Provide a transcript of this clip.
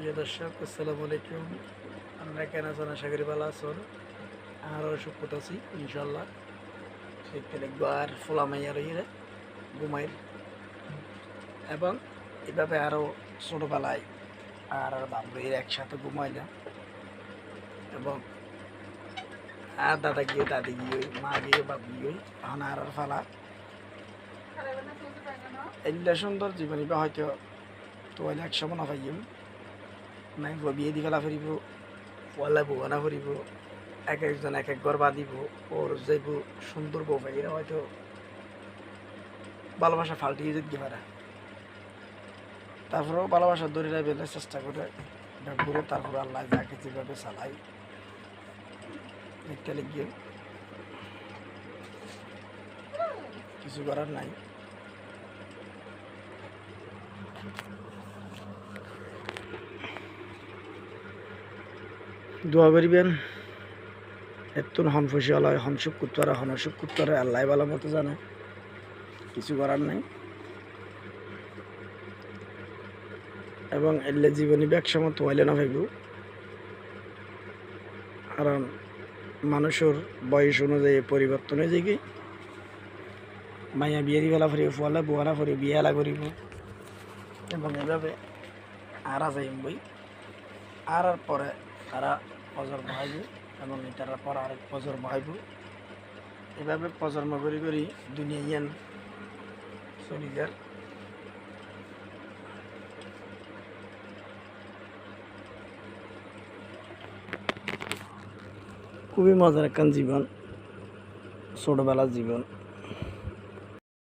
প্রিয় দর্শক আসসালামু আলাইকুম। আমরা কেন আছেন? আশা করি ভালো আছেন। আরও সুখত আছি ইনশাল্লাহ। দেখতে দেখবো আর ফোলা মাইয়া রইরে ঘুমাই এবং এভাবে আরও ছোটোবেলায় আর বাবু একসাথে ঘুমাইলাম এবং আর দাদা গিয়ে দাদি গিয়ে মা গিয়ে বাবু গিয়ে এখন আর ফালা এগুলা সুন্দর জীবনী বা হয়তো তো এক সময় না পাইম নাই বিয়ে দি ফেলা ফুরিব ওয়ালা বউনা ফুরিব এক একজন এক এক ঘর বাঁধিব ওর যাইব সুন্দর বউ পাইরা হয়তো ভালোবাসা ফাল্টিয়ে যেতে পারে। তারপরেও ভালোবাসা ধরে রাখবে চেষ্টা করে ঘুরে তারপরে আল্লাহ যাকে যেভাবে চালাই দেখতে লিখিয়ে কিছু করার নাই। দোয়া করিবেন এতুন হন ফসিয়ালয় হন সুখ কুত্তরা হন অসুখ কুত্তরা আল্লাহ ভালো মতো জানে, কিছু করার নাই। এবং এলে জীবনী ব্যাগসমত হইলে না ভাইব, কারণ মানুষের বয়স অনুযায়ী পরিবর্তন হয়ে যায় কি মাইয়া বিয়ে দিবেলা ফুরিব ফুয়ালা বুয়ানা ফুরিব বিয়ে এলা করিব এবং এভাবে আরা যাইম বই আর পরে তারা ফজর বহাইব এবং এটার পর আরেক ফজর বহাইব। এভাবে প্রজন্ম করি করি দুনিয়া ইয়ান চলি যার। খুবই মজার একখান জীবন, ছোটবেলার জীবন।